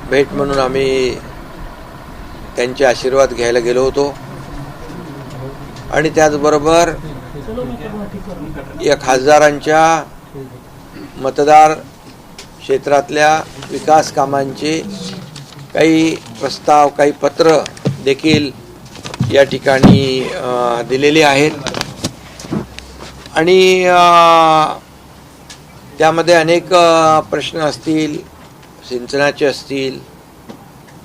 भेट म्हणून आम्ही त्यांचे आशीर्वाद घ्यायला गेलो होतो आणि त्याचबरोबर या खासदारांच्या मतदार क्षेत्रातल्या विकास कामांचे काही प्रस्ताव, काही पत्र देखील या ठिकाणी दिलेली आहेत आणि त्यामध्ये अनेक प्रश्न असतील, सिंचनाचे असतील,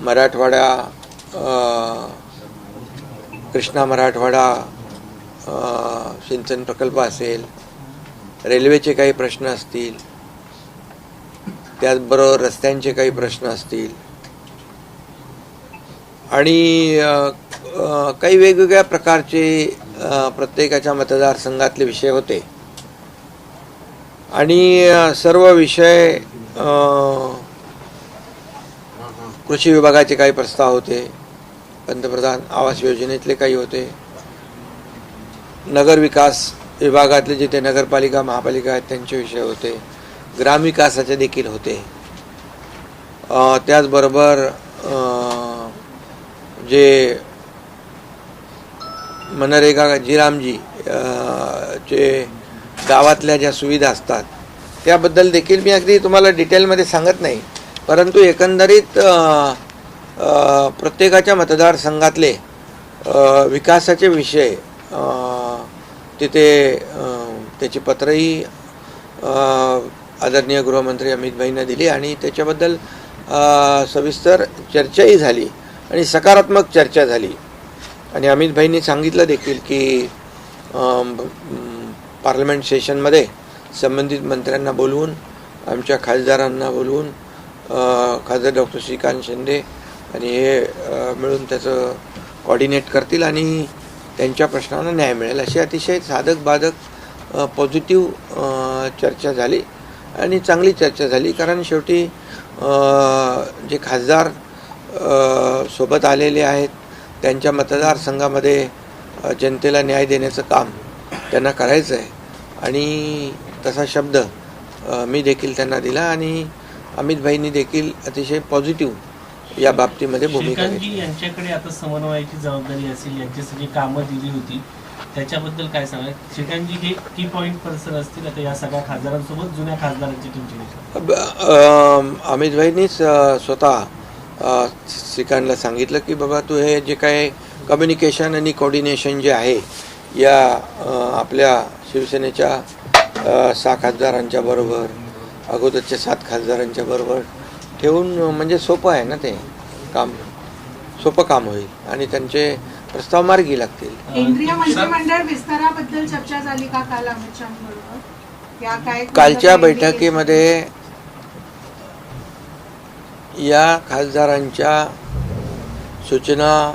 मराठवाडा, कृष्णा मराठवाडा सिंचन प्रकल्प असेल, रेल्वेचे काही प्रश्न असतील, त्याचबरोबर रस्त्यांचे काही प्रश्न असतील आणि काही वेगवेगळ्या प्रकारचे प्रत्येकाच्या मतदारसंघातले विषय होते आणि सर्व विषय कृषी विभागाचे काही प्रस्ताव होते, पंतप्रधान आवास योजनेतले काही होते, नगर विकास विभागातले जिथे नगरपालिका महापालिका आहेत त्यांचे विषय होते, ग्रामविकासाचे देखील होते, त्याचबरोबर जे मनरेगा जिरामजी चे गावातल्या ज्या सुविधा असतात त्याबद्दल देखील मी अगदी तुम्हाला डिटेलमध्ये सांगत नाही, परंतु एकंदरीत प्रत्येकाच्या मतदारसंघातले विकासाचे विषय तिथे त्याची पत्रही आदरणीय गृहमंत्री अमित भाईंना दिली आणि त्याच्याबद्दल सविस्तर चर्चाही झाली आणि सकारात्मक चर्चा झाली आणि अमित भाईंनी सांगितलं देखील की पार्लमेंट सेशनमध्ये संबंधित मंत्र्यांना बोलवून, आमच्या खासदारांना बोलवून, खासदार डॉक्टर श्रीकांत शिंदे आणि हे मिळून त्याचं कॉर्डिनेट करतील आणि त्यांच्या प्रश्नांना न्याय मिळेल अशी अतिशय साधक बाधक पॉझिटिव्ह चर्चा झाली आणि चांगली चर्चा झाली. कारण शेवटी जे खासदार सोबत आलेले आहेत त्यांच्या मतदारसंघामध्ये जनतेला न्याय देण्याचं काम त्यांना करायचं आहे आणि तसा शब्द मी देखील त्यांना दिला आणि अमित भाईंनी देखील अतिशय पॉझिटिव्ह या बाबतीमध्ये भूमिका घेतली. यांच्याकडे आता समन्वयाची जबाबदारी असेल, यांच्यासाठी कामं दिली होती, त्याच्याबद्दल काय सांगा? श्रीकांतजी हे की पॉईंट पर्सन असतील आता या सगळ्या खासदारांसोबत, जुन्या खासदारांची तुमची? अमित भाईंनीच स्वतः श्रीकांतला सांगितलं की बाबा तू हे जे काय कम्युनिकेशन आणि कोऑर्डिनेशन जे आहे या आपल्या शिवसेनेच्या 6 खासदारांच्या बरोबर, अगोदरच्या 7 खासदारांच्या बरोबर ठेवून म्हणजे सोपं आहे ना, ते काम सोपं काम होईल आणि त्यांचे प्रस्ताव मार्गी लागतील. केंद्रीय मंत्रिमंडळ विस्ताराबद्दल चर्चा झाली का काल अमित शहांबरोबर? या काय कालच्या बैठकीमध्ये या खासदारांच्या सूचना,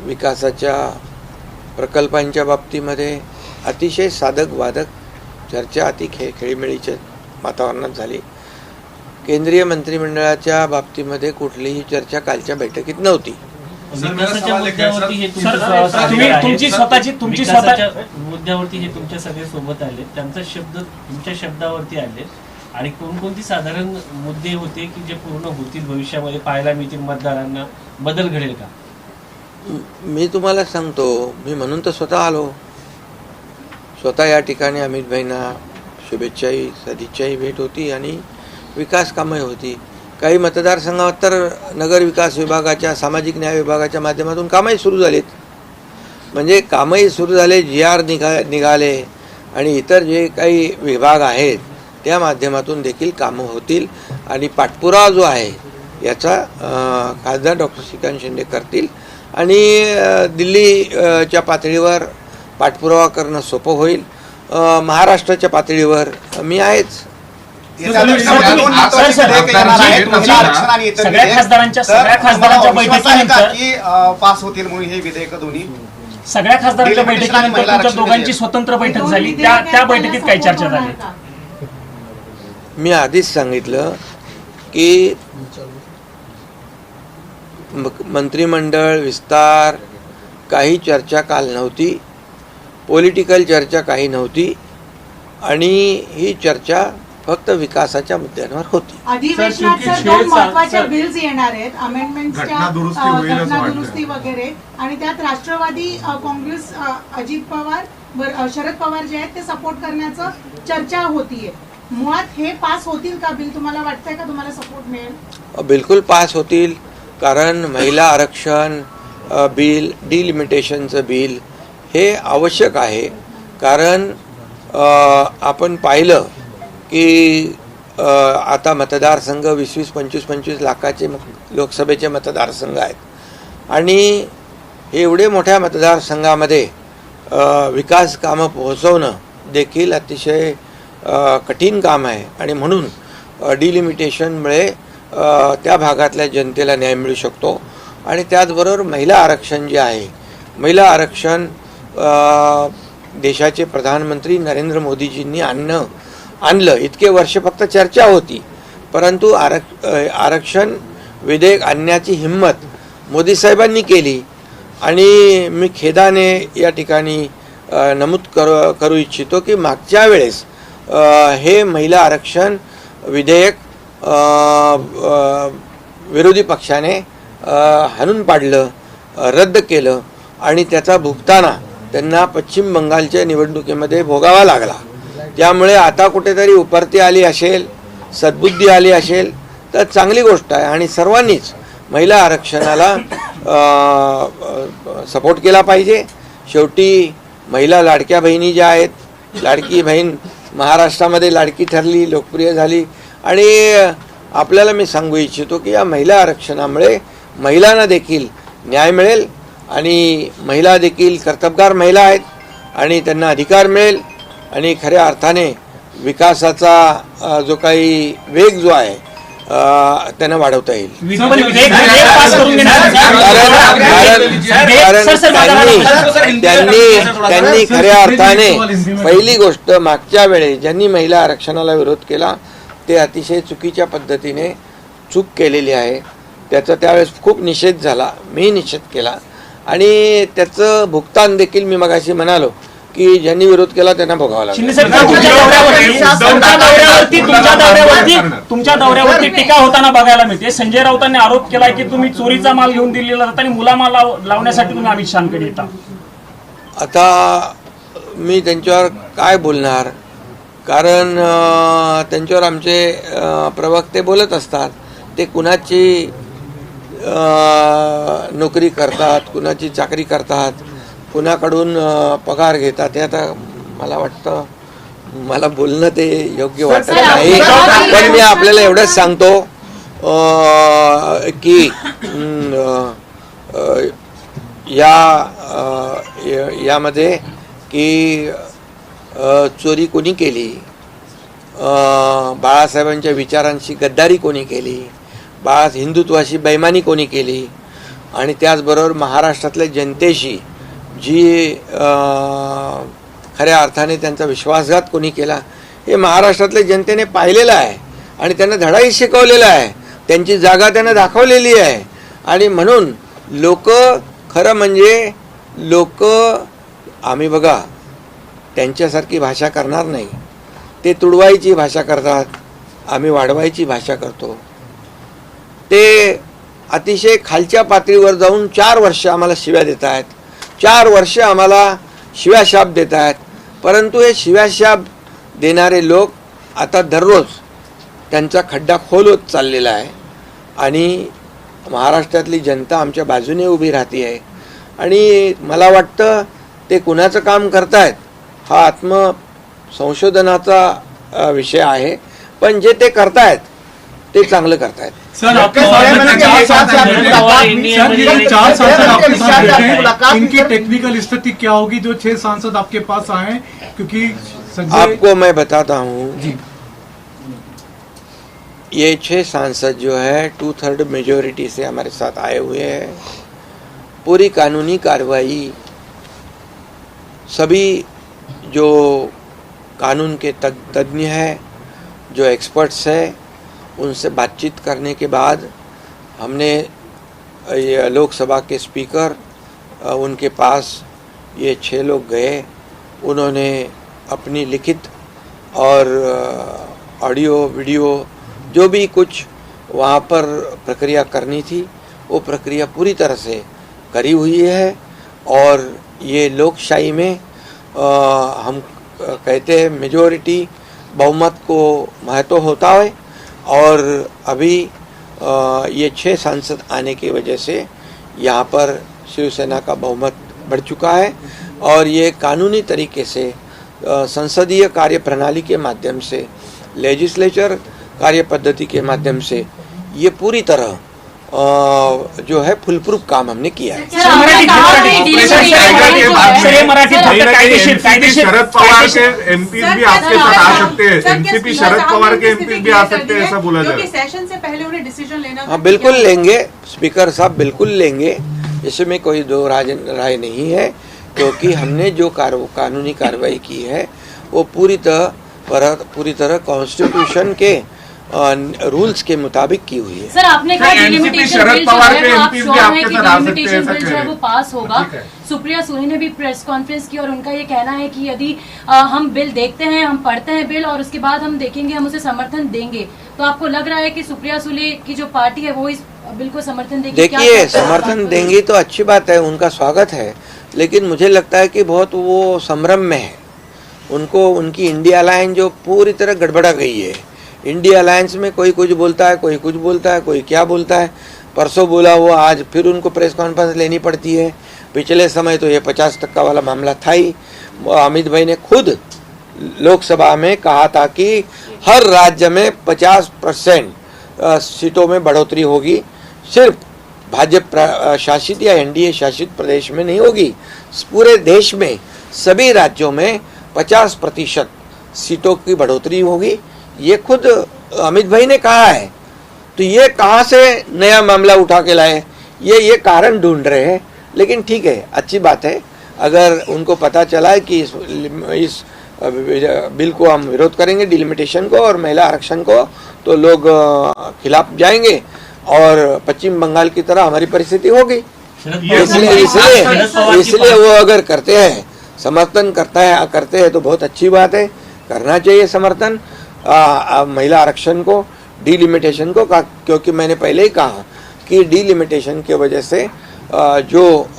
विकासाच्या प्रकल्पांच्या बाबतीमध्ये अतिशय साधक वादक चर्चा अति खेळीमेळीच्या वातावरणात झाली. केंद्रीय मंत्रिमंडळाच्या बाबतीमध्ये कुठलीही चर्चा कालच्या बैठकीत नव्हती. मुद्द्यावरती हे तुमच्या सगळे सोबत आले, त्यांचा शब्द तुमच्या शब्दावरती आले आणि कोणकोणती साधारण मुद्दे होते की जे पूर्ण होतील, भविष्यामध्ये पाहायला मिळतील, मतदारांना बदल घडेल का? मी तुम्हाला सांगतो, मी म्हणून तर स्वतः आलो, स्वतः या ठिकाणी अमित भाईंना शुभेच्छाही सदिच्छाही भेट होती आणि विकास कामं होती. काही मतदारसंघात तर नगर विकास विभागाच्या, सामाजिक न्याय विभागाच्या माध्यमातून कामही सुरू झालीत, म्हणजे कामही सुरू झाले, GR निघाले आणि इतर जे काही विभाग आहेत त्या माध्यमातून देखील कामं होतील आणि पाठपुरावा जो आहे याचा खासदार डॉक्टर श्रीकांत शिंदे करतील आणि दिल्लीच्या पातळीवर पाठपुरावा करणं सोपं होईल. महाराष्ट्राच्या पातळीवर मी आहेच. सगळ्या खासदारांच्या बैठकीनंतर पास होतील म्हणून हे विधेयक दोन्ही सगळ्या खासदारांच्या बैठकीनंतर तुमच्या दोघांची स्वतंत्र बैठक झाली, त्या बैठकीत काय चर्चा झाली? मी आधीच सांगितलं की मंत्रिमंडळ विस्तार काही चर्चा काल नव्हती, पॉलिटिकल चर्चा काही नव्हती आणि ही चर्चा फक्त विकासाच्या मुद्द्यांवर होती. अधिवेशनात सर, सर 2 छेड महत्वाच्या सर- बिल्स येणार आहेत, अमेंडमेंट्सच्या घटनादुरुस्ती होईल असं वाटतंय. घटनादुरुस्ती वगैरे, आणि त्यात राष्ट्रवादी काँग्रेस अजित पवार शरद पवार जे आहेत ते सपोर्ट करण्याचं चर्चा होतीये. मुळात हे पास होतील का बिल? तुम्हाला वाटतंय का तुम्हाला सपोर्ट मिळेल? बिलकुल पास होतील, कारण महिला आरक्षण बिल, डिलिमिटेशनचं बिल हे आवश्यक आहे. कारण आपण पाहिलं की आता मतदारसंघ 20-20, 25-25 लाखाचे लोकसभेचे मतदारसंघ आहेत आणि हे एवढे मोठ्या मतदारसंघामध्ये विकास कामं पोहोचवणं देखील अतिशय कठीण काम आहे आणि म्हणून डिलिमिटेशनमुळे त्या भागातल्या जनतेला न्याय मिळू शकतो. आणि त्याचबरोबर महिला आरक्षण जे आहे, महिला आरक्षण देशाचे प्रधानमंत्री नरेंद्र मोदीजींनी आणलं. इतके वर्ष फक्त चर्चा होती, परंतु आरक्षण विधेयक आणण्याची हिंमत मोदी साहेबांनी केली. आणि मी खेदाने या ठिकाणी नमूद करू इच्छितो की मागच्या वेळेस हे महिला आरक्षण विधेयक विरोधी पक्षाने हाणून पाडलं, रद्द केलं आणि त्याचा भुगताना त्यांना पश्चिम बंगालच्या निवडणुकीमध्ये भोगावा लागला. त्यामुळे आता कुठेतरी उपरती आली असेल, सद्बुद्धी आली असेल तर चांगली गोष्ट आहे आणि सर्वांनीच महिला आरक्षणाला सपोर्ट केला पाहिजे. शेवटी महिला लाडक्या बहिणी ज्या आहेत, लाडकी बहीण महाराष्ट्रामध्ये लाडकी ठरली, लोकप्रिय झाली आणि आपल्याला मी सांगू इच्छितो की या महिला आरक्षणामुळे महिलांना देखील न्याय मिळेल आणि महिला देखील कर्तबगार महिला आहेत आणि त्यांना अधिकार मिळेल आणि खऱ्या अर्थाने विकासाचा जो काही वेग जो आहे त्यांना वाढवता येईल. त्यांनी खऱ्या अर्थाने पहिली गोष्ट मागच्या वेळेस ज्यांनी महिला आरक्षणाला विरोध केला ते अतिशय चुकीच्या पद्धतीने चूक केलेली आहे. त्याचा त्यावेळेस खूप निषेध झाला, मी निषेध केला आणि त्याचं भुगतान देखील मी मगाशी म्हणालो की ज्यांनी विरोध केला त्यांना भोगावा लागला. तुमच्या दौऱ्यावरती टीका होताना बघायला मिळते. संजय राऊतांनी आरोप केलाय की तुम्ही चोरीचा माल घेऊन दिलेला जाता आणि मुलामाल लावण्यासाठी तुम्ही अमित शहाकडे येता. आता मी त्यांच्यावर काय बोलणार, कारण त्यांच्यावर आमचे प्रवक्ते बोलत असतात. ते कुणाची नोकरी करतात, कुणाची चाकरी करतात, कुणाकडून पगार घेतात, हे आता मला वाटतं मला बोलणं ते योग्य वाटत नाही. पण मी आपल्याला एवढंच सांगतो की यामध्ये की चोरी कोणी केली, बाळासाहेबांच्या विचारांशी गद्दारी कोणी केली, हिंदुत्वाशी बेईमानी कोणी केली आणि त्याचबरोबर महाराष्ट्रातल्या जनतेशी जी खऱ्या अर्थाने त्यांचा विश्वासघात कोणी केला हे महाराष्ट्रातल्या जनतेने पाहिलेलं आहे आणि त्यांना धडाही शिकवलेला आहे. त्यांची जागा त्यांना दाखवलेली आहे आणि म्हणून लोक खरं म्हणजे आम्ही बघा त्यांच्यासारखी भाषा करणार नाही. ते तुडवायची भाषा करतात, आम्ही वाढवायची भाषा करतो. ते अतिशय खालच्या पातळीवर जाऊन 4 वर्ष आम्हाला शिव्या देत आहेत, 4 वर्ष आम्हाला शिव्याशाप देत आहेत. परंतु हे शिव्याशाप देणारे लोक आता दररोज त्यांचा खड्डा खोल होत चाललेला आहे आणि महाराष्ट्रातली जनता आमच्या बाजूने उभी राहते आहे. आणि मला वाटतं ते कुणाचं काम करतायत हा आत्मसंशोधनाचा विषय आहे, पण जे ते करतायत ते चांगलं करतायत. सर, आपके इनकी टेक्निकल स्थिति क्या होगी जो 6 सांसद आपके पास आए हैं? क्योंकि आपको मैं बताता हूँ, ये 6 सांसद जो है 2/3 मेजोरिटी से हमारे साथ आए हुए हैं. पूरी कानूनी कार्रवाई सभी जो कानून के तज्ञ हैं, जो एक्सपर्ट्स हैं, उनसे बातचीत करने के बाद हमने ये लोकसभा के स्पीकर उनके पास ये 6 लोग गए. उन्होंने अपनी लिखित और ऑडियो वीडियो जो भी कुछ वहाँ पर प्रक्रिया करनी थी वो प्रक्रिया पूरी तरह से करी हुई है। और ये लोकशाही में हम कहते हैं मेजॉरिटी बहुमत को महत्व होता है। और अभी ये 6 सांसद आने की वजह से यहाँ पर शिवसेना का बहुमत बढ़ चुका है और ये कानूनी तरीके से संसदीय कार्य प्रणाली के माध्यम से, लेजिस्लेचर कार्य पद्धति के माध्यम से ये पूरी तरह जो है फुलप्रूफ काम हमने किया है। शरद पवार के एमपी भी आपके साथ आ सकते हैं, एनसीपी शरद पवार के एमपी भी आ सकते हैं, ऐसा बोला जा रहा है। सेशन से पहले उन्हें डिसीजन लेना। हाँ बिल्कुल लेंगे, स्पीकर साहब बिल्कुल लेंगे, इसमें कोई दो राय नहीं है, क्योंकि हमने जो कानूनी कार्रवाई की है वो पूरी तरह कॉन्स्टिट्यूशन के रूल्स के मुताबिक की हुई है। सर आपने कहा डिलिमिटेशन बिल जो है आप श्योर है कि डिलिमिटेशन बिल जो है वो पास होगा। सुप्रिया सुले ने भी प्रेस कॉन्फ्रेंस की और उनका ये कहना है कि यदि हम बिल देखते हैं, हम पढ़ते हैं बिल और उसके बाद हम देखेंगे, हम उसे समर्थन देंगे, तो आपको लग रहा है कि सुप्रिया सुले की जो पार्टी है वो इस बिल को समर्थन देगी? देखिए समर्थन देंगी तो अच्छी बात है, उनका स्वागत है, लेकिन मुझे लगता है कि बहुत वो संभ्रम में है। उनको उनकी इंडिया अलायंस जो पूरी तरह गड़बड़ा गई है। इंडिया अलायंस में कोई कुछ बोलता है, कोई कुछ बोलता है, कोई क्या बोलता है। परसों बोला वो, आज फिर उनको प्रेस कॉन्फ्रेंस लेनी पड़ती है। पिछले समय तो ये 50% वाला मामला था ही। अमित भाई ने खुद लोकसभा में कहा था कि हर राज्य में 50% सीटों में बढ़ोतरी होगी, सिर्फ भाजपा शासित या एनडीए शासित प्रदेश में नहीं होगी, पूरे देश में सभी राज्यों में 50% सीटों की बढ़ोतरी होगी। ये खुद अमित भाई ने कहा है। तो ये कहाँ से नया मामला उठा के लाए, ये कारण ढूंढ रहे हैं। लेकिन ठीक है, अच्छी बात है, अगर उनको पता चला है कि इस बिल को हम विरोध करेंगे, डिलिमिटेशन को और महिला आरक्षण को, तो लोग खिलाफ जाएंगे और पश्चिम बंगाल की तरह हमारी परिस्थिति होगी। इसलिए वो अगर करते हैं, समर्थन करते हैं तो बहुत अच्छी बात है, करना चाहिए समर्थन महिला आरक्षण को, डिलिमिटेशन को, क्योंकि मैंने पहले ही कहा कि डिलिमिटेशन की वजह से जो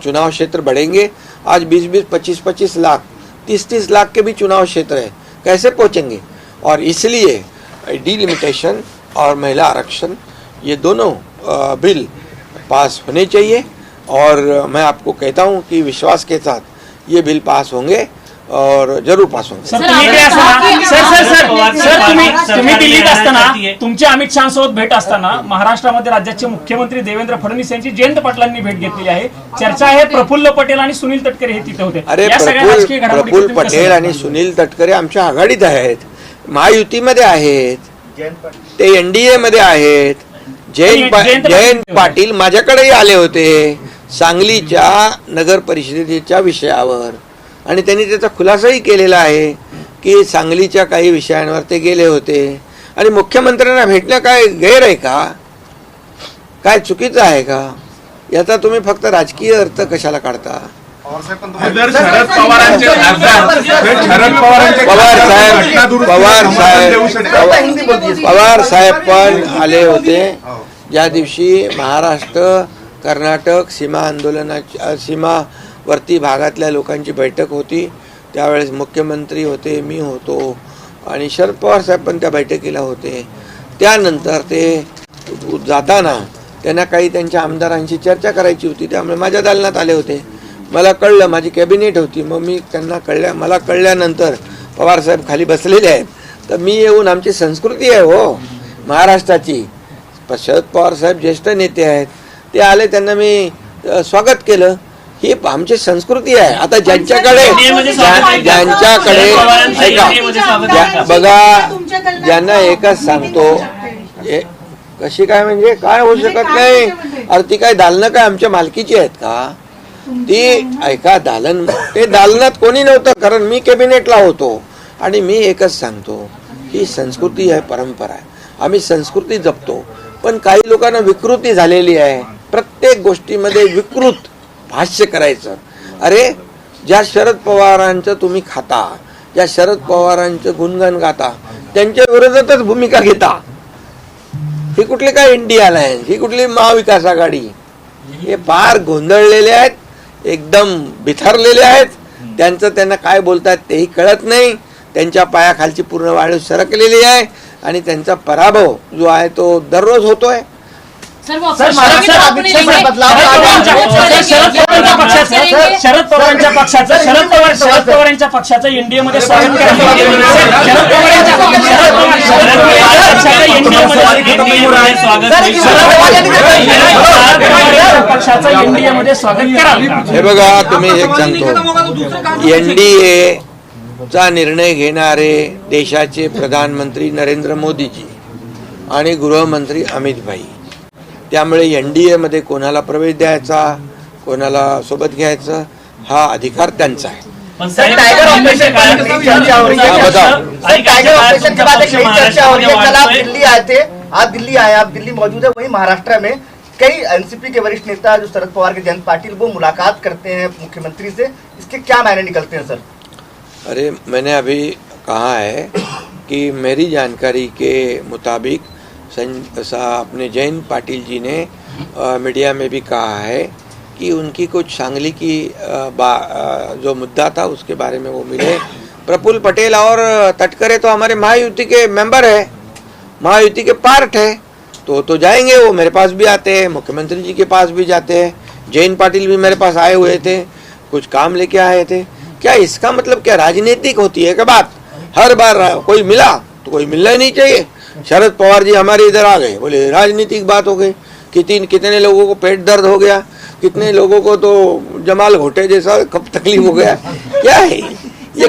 चुनाव क्षेत्र बढ़ेंगे, आज 20-20, 25-25 लाख, 30-30 लाख के भी चुनाव क्षेत्र है, कैसे पहुंचेंगे? और इसलिए डिलिमिटेशन और महिला आरक्षण ये दोनों बिल पास होने चाहिए। और मैं आपको कहता हूं कि विश्वास के साथ ये बिल पास होंगे और जरूर पास होंगे। तुम्ही दिल्लीत असताना, तुमच्या अमित शहा सोबत भेट असताना महाराष्ट्रामध्ये राज्याचे मुख्यमंत्री देवेंद्र फडणवीस यांची जयंत पाटलांनी भेट घेतलेली आहे। चर्चा आहे प्रफुल्ल पटेल आणि सुनील तटकरे हे तिथे होते। अरे प्रफुल्ल पटेल आणि सुनील तटकरे आमच्या आघाडीत आहेत, महायुतीमध्ये आहेत, ते एनडीए मध्ये आहेत। जयंत पाटील माझ्याकडेही आले होते सांगलीच्या नगर परिषदेच्या विषयावर, आणि त्यांनी त्याचा खुलासाही केलेला आहे की सांगलीच्या काही विषयांवर ते गेले होते आणि मुख्यमंत्र्यांना भेटणं काय गैर आहे का? काय चुकीचं आहे का? याचा तुम्ही फक्त राजकीय अर्थ कशाला काढता? पवार साहेब पण आले होते ज्या दिवशी महाराष्ट्र कर्नाटक सीमावर्ती भागातल्या लोकांची बैठक होती, त्यावेळेस मुख्यमंत्री होते, मी होतो आणि शरद पवार साहेब पण त्या बैठकीला होते। त्यानंतर ते जाताना त्यांना काही त्यांच्या आमदारांशी चर्चा करायची होती, त्यामुळे माझ्या दालनात आले होते। मला कळलं, माझी कॅबिनेट होती, मग मी त्यांना मला कळल्यानंतर पवार साहेब खाली बसलेले आहेत, तर मी येऊन, आमची संस्कृती आहे हो महाराष्ट्राची, शरद पवार साहेब ज्येष्ठ नेते आहेत, ते आले, त्यांना मी स्वागत केलं, ही आमची संस्कृती आहे। आता ज्यांच्याकडे ऐका बघा, ज्यांना एकच सांगतो, कशी काय म्हणजे काय होऊ शकत नाही? अरे ती काय दालनं काय आमच्या मालकीची आहेत का? ती ऐका, ते दालनात कोणी नव्हतं, कारण मी कॅबिनेटला होतो। आणि मी एकच सांगतो, ही संस्कृती आहे, परंपरा आहे, आम्ही संस्कृती जपतो। पण काही लोकांना विकृती झालेली आहे, प्रत्येक गोष्टीमध्ये विकृत भाष्य करायचं। अरे ज्या शरद पवारांचं तुम्ही खाता, या शरद पवारांचं गुणगान गाता, त्यांच्या विरोधातच भूमिका घेता. ही कुठली काय इंडिया अलायन्स, ही कुठली महाविकास आघाडी? हे फार गोंधळलेले आहेत, एकदम बिथरलेले आहेत. त्यांना काय बोलतात तेही कळत नाही. त्यांच्या पायाखालची पूर्ण वाळू सरकलेली आहे आणि त्यांचा पराभव जो आहे तो दररोज होतोय. सर वो सर, शरद पवारांच्या पक्षाचं एनडीएमध्ये स्वागत करा. पक्षाचं एनडीएमध्ये स्वागत करा. हे बघा, तुम्ही एक सांगतो, एनडीए चा निर्णय घेणारे देशाचे प्रधानमंत्री नरेंद्र मोदीजी आणि गृहमंत्री अमित भाई. त्यामुळे एनडीए मध्ये कोणाला प्रवेश द्यायचा, कोणाला सोबत घ्यायचं हा अधिकार त्यांचा आहे. पण सर, टाइगर ऑपरेशन की चर्चा हो रही है। सर, टाइगर ऑपरेशन के बाद एक नई चर्चा हो रही है। कल आप दिल्ली आए थे, आज दिल्ली आए, आप दिल्ली मौजूद है, वहीं महाराष्ट्र में कई एनसीपी के वरिष्ठ नेता जो शरद पवार के जयंत पाटिल वो मुलाकात करते हैं मुख्यमंत्री से, इसके क्या मायने निकलते हैं सर? अरे, मैंने अभी कहा है कि मेरी जानकारी के मुताबिक अपने जयंत पाटिल जी ने मीडिया में भी कहा है कि उनकी कुछ सांगली की जो मुद्दा था उसके बारे में वो मिले. प्रफुल्ल पटेल और तटकरे तो हमारे महायुति के मेंबर है, महायुति के पार्ट है, तो जाएंगे. वो मेरे पास भी आते हैं, मुख्यमंत्री जी के पास भी जाते हैं. जयंत पाटिल भी मेरे पास आए हुए थे, कुछ काम लेके आए थे. क्या इसका मतलब क्या राजनीतिक होती है क्या बात? हर बार कोई मिला तो कोई मिलना ही नहीं चाहिए. शरद पवार जी हमारे इधर आ गए, बोले राजनीतिक बात हो गई. कितने लोगों को पेट दर्द हो गया, कितने लोगों को तो जमाल घोटे जैसा कब तकलीफ हो गया. क्या है ये,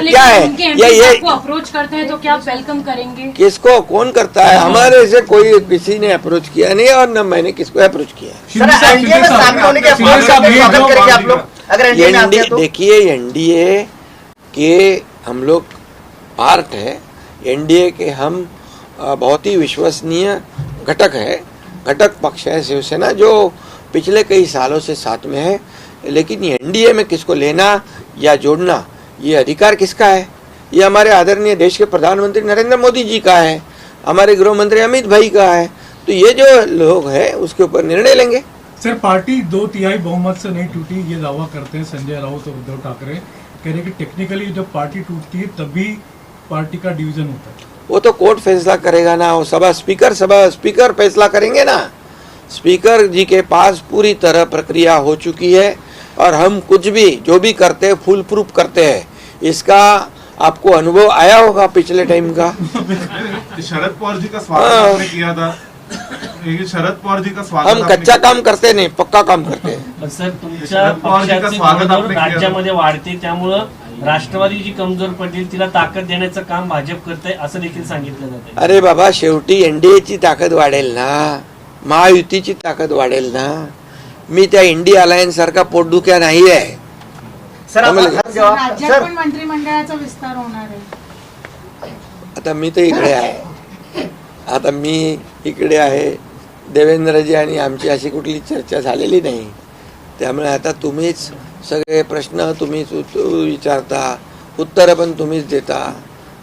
क्या है ये अप्रोच करते हैं तो क्या आप वेलकम करेंगे? किसको कौन करता है? हमारे से कोई किसी ने अप्रोच किया नहीं और न मैंने किसको अप्रोच किया. सर, एनडीए में शामिल होने के अप्रोच का स्वागत करेंगे आप लोग अगर एनडीए में आते हैं तो? देखिए, एनडीए के हम लोग पार्ट है, एनडीए के हम बहुत ही विश्वसनीय घटक है, घटक पक्ष है शिवसेना, जो पिछले कई सालों से साथ में है. लेकिन एनडीए में किसको लेना या जोड़ना ये अधिकार किसका है? ये हमारे आदरणीय देश के प्रधानमंत्री नरेंद्र मोदी जी का है, हमारे गृह मंत्री अमित भाई का है. तो ये जो लोग हैं उसके ऊपर निर्णय लेंगे. सर, पार्टी 2/3 बहुमत से नहीं टूटी, ये दावा करते हैं संजय राउत और उद्धव ठाकरे. कह रहे कि टेक्निकली जब पार्टी टूटती है तभी पार्टी का डिवीजन होता है. वो तो कोर्ट फैसला करेगा ना, वो सभा स्पीकर फैसला करेंगे ना. स्पीकर जी के पास पूरी तरह प्रक्रिया हो चुकी है और हम कुछ भी जो भी करते हैं फुल प्रूफ करते हैं. इसका आपको अनुभव आया होगा पिछले टाइम का. शरद पवार जी का स्वागत आपने किया था. शरद पवार जी का स्वागत हम कच्चा काम करते नहीं, पक्का काम करते हैं. पण सर, तुमच्या पक्षाचे बरोबर राज्यामध्ये वाढते, त्यामुळं राष्ट्रवादी जी कमजोर पडली तिला ताकद देण्याचं काम भाजप करते असं देखील सांगितलं जाते. अरे बाबा, शेवटी एनडीएची ताकद वाढेल ना, महायुतीची ताकद वाढेल ना. मी त्या इंडिया अलायन्स सारखा पोटदुख्या नाही आहे. सर, राज्यात पण मंत्रिमंडळाचा विस्तार होणार आहे. आता मी तर इकडे आहे, देवेंद्रजी आणि आमची अशी कुठली चर्चा झालेली नाही. त्यामुळे आता तुम्हीच सगळे प्रश्न तुम्हीच विचारता, उत्तर पण तुम्हीच देता,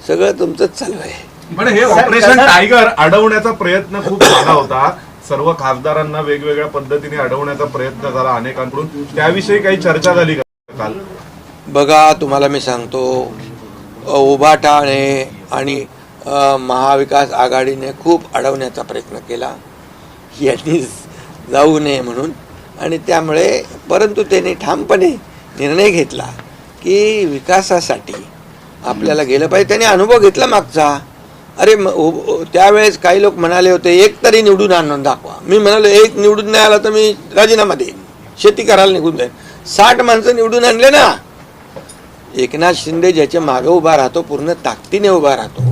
सगळं तुमचंच चालू आहे. पण हे ऑपरेशन टायगर अडवण्याचा प्रयत्न खूप झाला होता. सर्व खासदारांना वेगवेगळ्या पद्धतीने अडवण्याचा प्रयत्न झाला अनेकांकडून. त्याविषयी काही चर्चा झाली का काल? बघा, तुम्हाला मी सांगतो, उभाटाने आणि महाविकास आघाडीने खूप अडवण्याचा प्रयत्न केला यांनी जाऊ नये म्हणून. आणि त्यामुळे परंतु त्यांनी ठामपणे निर्णय घेतला की विकासासाठी आपल्याला गेलं पाहिजे. त्याने अनुभव घेतला मागचा. अरे, त्यावेळेस काही लोक म्हणाले होते एक तरी निवडून आणून दाखवा. मी म्हणालो एक निवडून नाही आला तर मी राजीनामा देईन, शेती करायला निघून जाईन. 60 माणसं निवडून आणले ना. एकनाथ शिंदे ज्याच्या मागे उभा राहतो, पूर्ण ताकदीने उभा राहतो.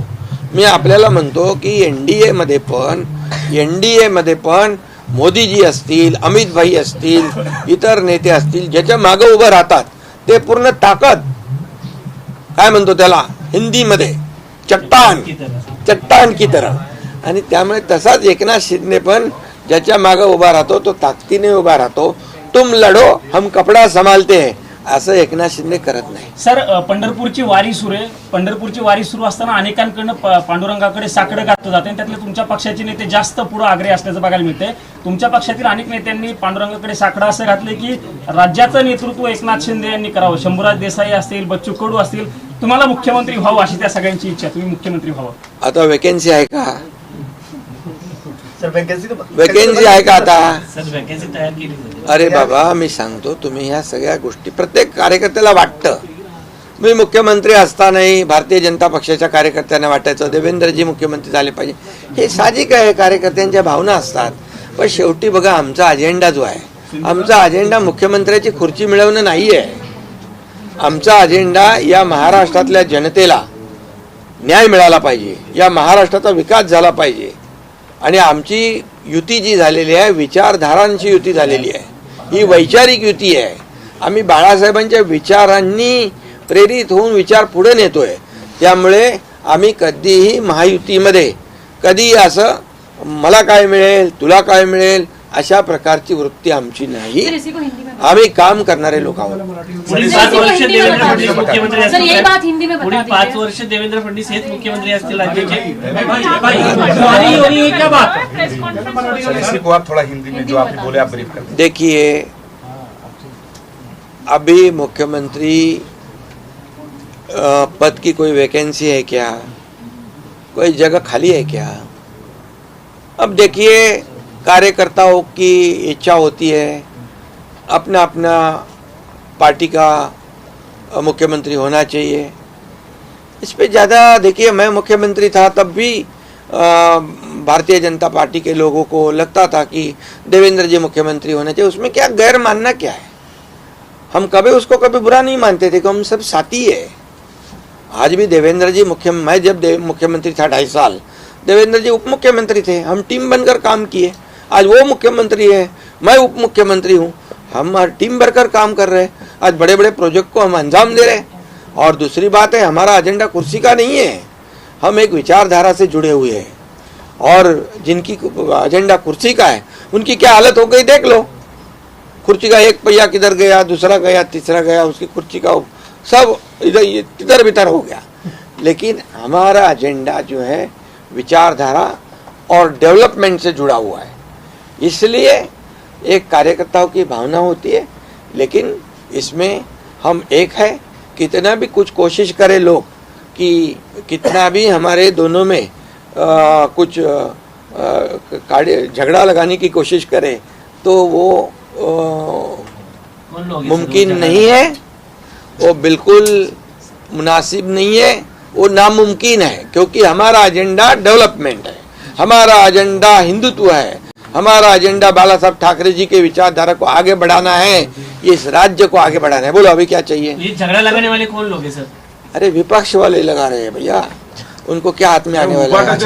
मी आपल्याला म्हणतो की एनडीए मध्ये पण मोदीजी असतील, अमित भाई असतील, इतर नेते असतील, ज्याच्या मागे उभं राहतात ते पूर्ण ताकद, काय म्हणतो त्याला हिंदीमध्ये, चट्टान की तरह. आणि त्यामुळे तसाच एकनाथ शिंदे पण ज्याच्या मागे उभा राहतो तो ताकदीने उभा राहतो. तुम लढो, हम कपडा संभालते हैं, असं एकनाथ शिंदे करत नाही. सर, पंढरपूरची वारी सुरू आहे. पंढरपूरची वारी सुरू असताना अनेकांकडनं पांडुरंगाकडे साकडं घातलं जाते आणि त्यातले तुमच्या पक्षाचे नेते जास्त पुढे आग्रही असल्याचं बघायला मिळतंय. तुमच्या पक्षातील अनेक नेत्यांनी पांडुरंगाकडे साकडं असं घातलंय की राज्याचं नेतृत्व एकनाथ शिंदे यांनी करावं. शंभूराज देसाई असतील, बच्चू कडू असतील, तुम्हाला मुख्यमंत्री व्हावं अशी त्या सगळ्यांची इच्छा, तुम्ही मुख्यमंत्री व्हावं. आता वेकेन्सी आहे का? सर वेकेन्सी आहे का आता? सर वॅकन्सी तयार केली जाते. अरे बाबा, मी सांगतो, तुम्ही ह्या सगळ्या गोष्टी प्रत्येक कार्यकर्त्याला वाटतं. मी मुख्यमंत्री असतानाही भारतीय जनता पक्षाच्या कार्यकर्त्यांना वाटायचं देवेंद्रजी मुख्यमंत्री झाले पाहिजे. हे साहजिक आहे, कार्यकर्त्यांच्या भावना असतात. पण शेवटी बघा, आमचा अजेंडा जो आहे, आमचा अजेंडा मुख्यमंत्र्याची खुर्ची मिळवणं नाही आहे. आमचा अजेंडा या महाराष्ट्रातल्या जनतेला न्याय मिळाला पाहिजे, या महाराष्ट्राचा विकास झाला पाहिजे. आणि आमची युती जी झालेली आहे, विचारधारांची युती झालेली आहे, ही वैचारिक युती आहे. आम्ही बाळासाहेबांच्या विचारांनी प्रेरित होऊन विचार पुढे नेतोय. त्यामुळे आम्ही कधीही महायुतीमध्ये कधी असं मला काय मिळेल, तुला काय मिळेल अशा प्रकारची वृत्ती आमची नाही. आम्ही काम करणारे लोक आहोत. पुढील 5 वर्ष देवेंद्र फडणवीस मुख्यमंत्री सर, यही बात हिंदी में असतील. बता पुढील 5 दीजिए. वर्ष देवेंद्र फडणवीस हेच मुख्यमंत्री असतील राज्याचे. को आप थोड़ा हिंदी में जो आपने बोले आप ब्रीफ कर दें. देखिए, अभी मुख्यमंत्री पद की कोई वैकेंसी है क्या, कोई जगह खाली है क्या? अब देखिए, कार्यकर्ताओं की इच्छा होती है, अपना अपना पार्टी का मुख्यमंत्री होना चाहिए. इस पे ज़्यादा देखिए, मैं मुख्यमंत्री था तब भी भारतीय जनता पार्टी के लोगों को लगता था कि देवेंद्र जी मुख्यमंत्री होने चाहिए. उसमें क्या गैर मानना क्या है? हम कभी उसको कभी बुरा नहीं मानते थे कि हम सब साथी है. आज भी देवेंद्र जी मैं जब मुख्यमंत्री था 2.5 साल, देवेंद्र जी उप मुख्यमंत्री थे. हम टीम बनकर काम किए. आज वो मुख्यमंत्री है, मैं उप मुख्यमंत्री हूँ, हम टीम बनकर काम कर रहे हैं. आज बड़े बड़े प्रोजेक्ट को हम अंजाम दे रहे हैं. और दूसरी बात है, हमारा एजेंडा कुर्सी का नहीं है, हम एक विचारधारा से जुड़े हुए हैं. और जिनकी एजेंडा कुर्सी का है, उनकी क्या हालत हो गई देख लो. कुर्सी का एक पहिया किधर गया, दूसरा गया, तीसरा गया, उसकी कुर्सी का सब इधर तिधर बितर हो गया. लेकिन हमारा एजेंडा जो है विचारधारा और डेवलपमेंट से जुड़ा हुआ है. इसलिए एक कार्यकर्ताओं की भावना होती है, लेकिन इसमें हम एक है. कितना भी कुछ कोशिश करे लोग, कि कितना भी हमारे दोनों में कुछ झगड़ा लगाने की कोशिश करे, तो वो मुमकिन नहीं है, वो बिल्कुल मुनासिब नहीं है, वो नामुमकिन है. क्योंकि हमारा एजेंडा डेवलपमेंट है, हमारा एजेंडा हिंदुत्व है, हमारा एजेंडा बाला साहब ठाकरे जी के विचारधारा को आगे बढ़ाना है, इस राज्य को आगे बढ़ाना है. बोलो अभी क्या चाहिए? ये झगड़ा लगाने वाले कौन लोग हैं सर? अरे विपक्ष वाले लगा रहे हैं भैया, उनको क्या हाथ में आने वाला है?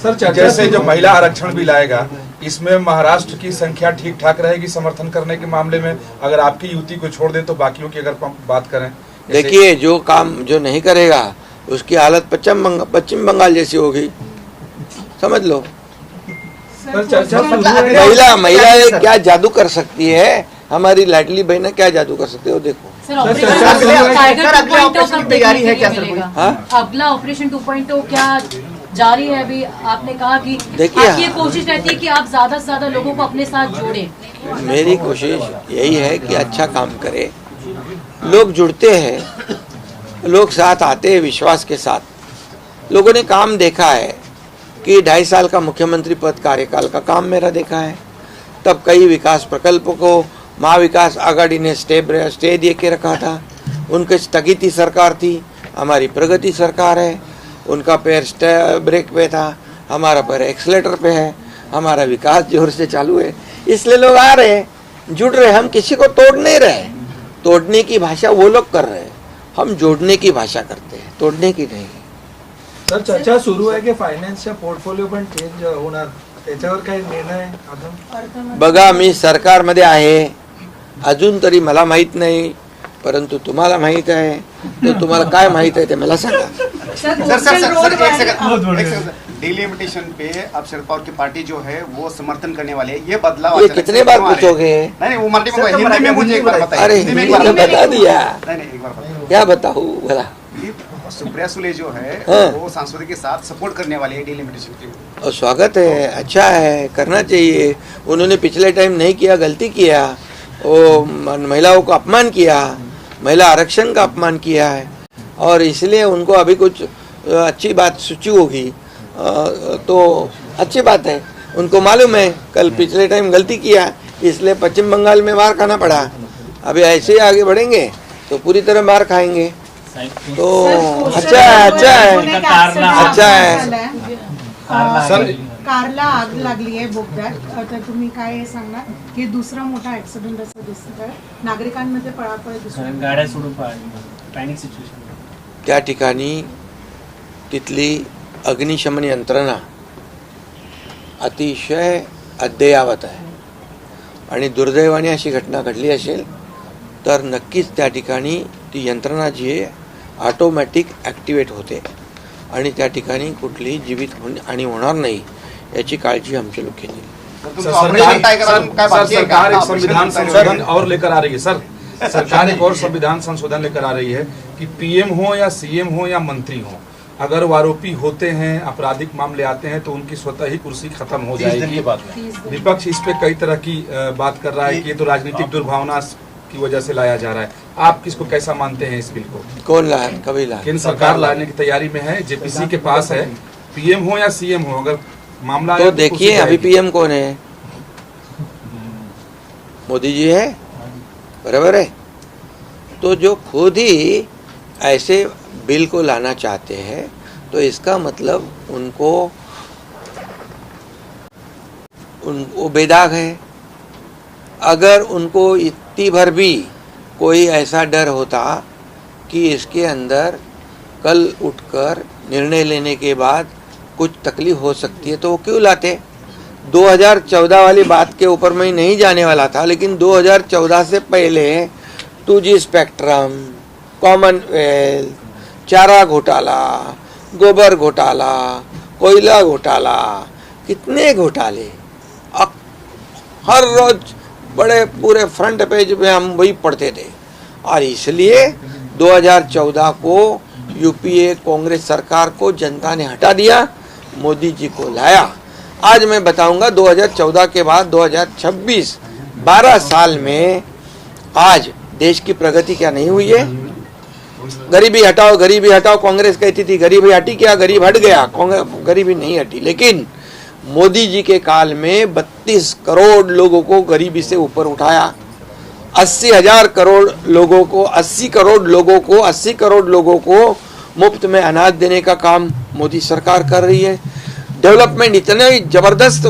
सर, जैसे जो महिला आरक्षण भी लाएगा, इसमें महाराष्ट्र की संख्या ठीक ठाक रहेगी समर्थन करने के मामले में. अगर आपकी युति को छोड़ दे तो बाकियों की अगर बात करें, देखिए, जो काम जो नहीं करेगा उसकी हालत पश्चिम बंगाल जैसी होगी, समझ लो. महिला क्या जादू कर सकती है, हमारी लाडली बहना क्या जादू कर सकती है, वो देखो. तैयारी है क्या सर? अगला ऑपरेशन 2.0 क्या जारी है? अभी आपने कहा कि देखिए, आपकी ये कोशिश रहती है कि आप ज्यादा से ज्यादा लोगों को अपने साथ जोड़ें. मेरी कोशिश यही है कि अच्छा काम करे, लोग जुड़ते हैं, लोग साथ आते हैं विश्वास के साथ. लोगों ने काम देखा है कि 2.5 साल का मुख्यमंत्री पद कार्यकाल का काम मेरा देखा है. तब कई विकास प्रकल्पों को महाविकास आघाड़ी ने स्टे दे के रखा था. उनके स्थगिती सरकार थी, हमारी प्रगति सरकार है. उनका पैर ब्रेक पे था, हमारा पैर एक्सीलेटर पे है. हमारा विकास जोर से चालू है, इसलिए लोग आ रहे हैं, जुड़ रहे. हम किसी को तोड़ नहीं रहे. तोड़ने की भाषा वो लोग कर रहे हैं, हम जोड़ने की भाषा करते हैं, तोड़ने की नहीं. सर, चर्चा सुरू आहे की फायनान्सचा पोर्टफोलिओ पण चेंज होणार, त्याच्यावर काही निर्णय? बघा, मी सरकारमध्ये आहे, अजून तरी मला माहित नाही, परंतु तुम्हाला माहित आहे. तर तुम्हाला काय माहित आहे ते मला सांगा. सर, एक सेकंड. डिलिमिटेशन पे अब शरद पवार की पार्टी जो है वो समर्थन करने वाले है, ये बदलाव ये अचानक कितने से बार क्यों आ रहे पूछोगे? हैं? नहीं वो मराठी में हिंदी में मुझे एक बार बताइए। अरे हिंदी में एक हिंदी बार में बता दिया, नहीं एक बार बताइए। क्या बताऊँ भला? ये सुप्रिया सुले जो है हाँ। वो सांसदों के साथ सपोर्ट करने वाले है डिलिमिटेशन के। और स्वागत है, अच्छा है, करना चाहिए। उन्होंने पिछले टाइम नहीं किया, गलती किया, वो महिलाओं को अपमान किया, महिला आरक्षण का अपमान किया है, और इसलिए उनको अभी कुछ अच्छी बात सूची होगी, तो अच्छी बात है। उनको मालूम है कल पिछले टाइम गलती किया, इसलिए पश्चिम बंगाल में मार खाना पड़ा। अभी ऐसे ही आगे बढ़ेंगे तो पूरी तरह मार खाएंगे। तो अच्छा है, अच्छा है, अच्छा है। सर कारला आग लागली आहे बोगद्यात, तर तुम्ही काय सांगणार की दुसरा मोठा ऍक्सिडेंट असं दिसतंय, नागरिकांमध्ये पळापळ दिसते, गाड्या सोडून पॅनिक सिच्युएशन. त्या ठिकाणी तिथली अग्निशमन यंत्रणा अतिशय अद्ययावत आहे, आणि दुर्दैवाने अशी घटना घडली असेल तर नक्कीच त्या ठिकाणी ती यंत्रणा जी आहे ऑटोमॅटिक ॲक्टिवेट होते, आणि त्या ठिकाणी कुठलीही जीवितहानी होणार नाही याची काळजी आमचे लोक घेतील. सरकार एक संविधान संशोधन और लेकर आ रही है सर, सरकार एक और संविधान संशोधन लेकर आ रही है कि पीएम हो या सीएम हो या मंत्री हो, अगर वो आरोपी होते हैं, आपराधिक मामले आते हैं तो उनकी स्वतः ही कुर्सी खत्म हो जाएगी। विपक्ष इस पे कई तरह की बात कर रहा है कि ये तो राजनीतिक दुर्भावना की वजह से लाया जा रहा है। आप किसको कैसा मानते हैं इस बिल को? कौन लाया, कभी लाया? केंद्र सरकार लाने की तैयारी में है, जेपीसी के पास है, पीएम हो या सीएम हो, अगर मामला तो देखिए अभी पीएम कौन है? मोदी जी है, बराबर है। तो जो खुद ही ऐसे बिल को लाना चाहते हैं तो इसका मतलब उनको वो बेदाग है। अगर उनको इतनी भर भी कोई ऐसा डर होता कि इसके अंदर कल उठकर निर्णय लेने के बाद कुछ तकलीफ हो सकती है तो वो क्यों लाते? 2014 वाली बात के ऊपर मैं नहीं जाने वाला था, लेकिन 2014 से पहले 2G स्पेक्ट्रम, कॉमनवेल्थ, चारा घोटाला, गोबर घोटाला, कोयला घोटाला, कितने घोटाले हर रोज बड़े पूरे फ्रंट पेज में हम वही पढ़ते थे। और इसलिए 2014 को यूपीए कांग्रेस सरकार को जनता ने हटा दिया, मोदी जी को लाया। आज मैं बताऊंगा 2014 के बाद 2026 12 साल में आज देश की प्रगति क्या नहीं हुई है। गरीबी हटाओ, गरीबी हटाओ, कांग्रेस कहती थी गरीबी हटी, क्या गरीब हट गया? गरीबी नहीं हटी, लेकिन मोदी जी के काल में 32 करोड़ लोगों को गरीबी से ऊपर उठाया। 80,000 करोड़ लोगों को 80 करोड़ लोगों को मुफ्त में अनाज देने का काम मोदी सरकार कर रही है। डेवलपमेंट इतने जबरदस्त,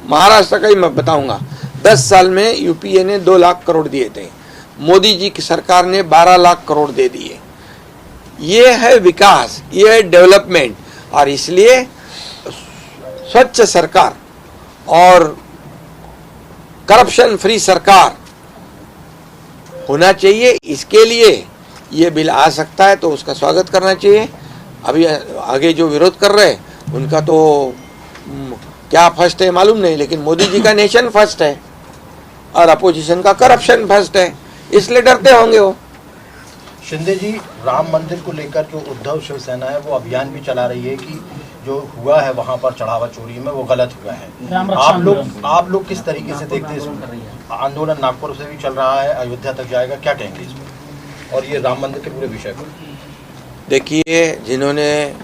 महाराष्ट्र का ही मैं बताऊंगा, 10 साल में यूपीए ने 2 लाख करोड़ दिए थे, मोदी जी की सरकार ने 12 लाख करोड़ दे दिए। ये है विकास, ये है डेवलपमेंट। और इसलिए स्वच्छ सरकार और करप्शन फ्री सरकार होना चाहिए। इसके लिए ये बिल आ सकता है तो उसका स्वागत करना चाहिए। अभी आगे जो विरोध कर रहे हैं उनका तो क्या फर्स्ट है मालूम नहीं, लेकिन मोदी जी का नेशन फर्स्ट है और अपोजिशन का करप्शन फर्स्ट है, इसलिए डरते होंगे वो। शिंदे जी, राम मंदिर को लेकर जो उद्धव शिवसेना है वो अभियान भी चला रही है कि जो हुआ है वहां पर चढ़ावा चोरी में वो गलत हुआ है। आप लोग किस तरीके से देखते हैं इसमें? आंदोलन नागपुर से भी चल रहा है, अयोध्या तक जाएगा, क्या कहेंगे इसमें और ये राम मंदिर के पूरे विषय पर? देखिए, जिन्होंने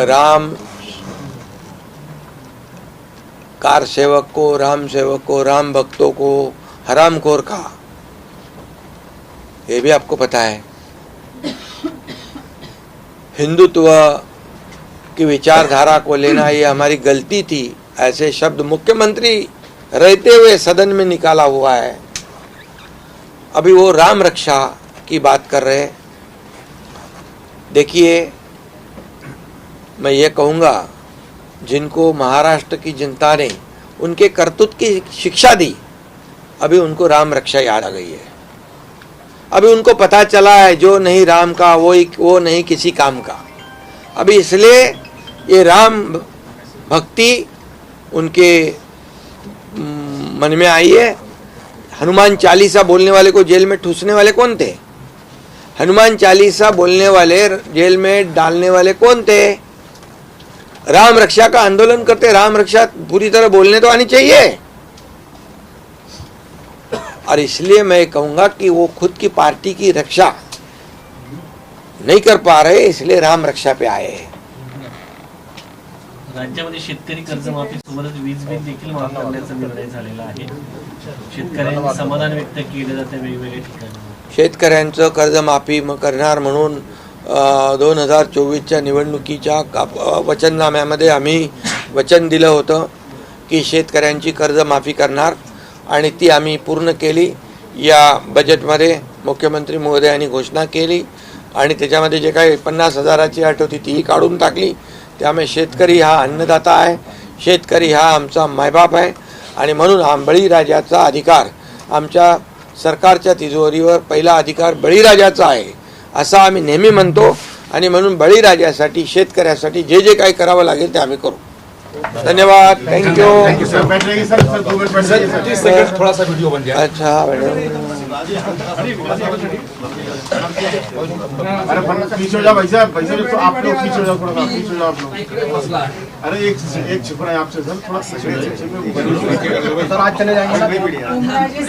राम कार सेवक को, राम सेवक को, राम भक्तों को हरामखोर कहा, ये भी आपको पता है। हिंदुत्व की विचारधारा को लेना ये हमारी गलती थी, ऐसे शब्द मुख्यमंत्री रहते हुए सदन में निकाला हुआ है। अभी वो राम रक्षा की बात कर रहे हैं। देखिए, मैं ये कहूँगा, जिनको महाराष्ट्र की जनता ने उनके करतूत की शिक्षा दी, अभी उनको राम रक्षा याद आ गई है। अभी उनको पता चला है जो नहीं राम का वो नहीं किसी काम का। अभी इसलिए ये राम भक्ति उनके मन में आई है। हनुमान चालीसा बोलने वाले को जेल में ठूसने वाले कौन थे? हनुमान चालीसा बोलने वाले जेल में डालने वाले कौन थे? राम रक्षा का आंदोलन करते। राम रक्षा पूरी तरह बोलने तो आनी चाहिए। और इसलिए मैं कहूंगा कि वो खुद की पार्टी की रक्षा नहीं कर पा रहे, इसलिए राम रक्षा पे आए हैं। राज्यामध्ये शेतकरी कर्जमाफी सोबतच वीज बिल देखील माफ करण्याचा निर्णय झालेला आहे। शेतकऱ्यांनी समाधान व्यक्त केले जाते वेगवेगळ्या ठिकाणी। शेतकऱ्यांचं कर्जमाफी करणार म्हणून 2024च्या निवडणुकीच्या वचननाम्यामध्ये आम्ही वचन दिलं होतं की शेतकऱ्यांची कर्जमाफी करणार आणि ती आम्ही पूर्ण केली। या बजेटमध्ये मुख्यमंत्री महोदयांनी घोषणा केली आणि त्याच्यामध्ये जे काही 50,000ची अट होती तीही काढून टाकली। त्यामुळे शेतकरी हा अन्नदाता आहे, शेतकरी हा आमचा मायबाप आहे आणि म्हणून बळीराजाचा अधिकार, आमच्या सरकारच्या तिजोरीवर पहिला अधिकार बळीराजाचा आहे असं आम्ही नेहमी म्हणतो आणि म्हणून बळीराजासाठी शेतकऱ्यासाठी जे जे काही करावं लागेल ते आम्ही करू। धन्यवाद, थैंक यू। थोड़ा सा वीडियो बन जाए। अच्छा पीछे हो जाओ भाई साहब, तो आप लोग पीछे हो जाओ, थोड़ा पीछे हो जाओ आप लोग। अरे एक छिपरा है आपसे सर, थोड़ा सर आज चले जाएंगे ना।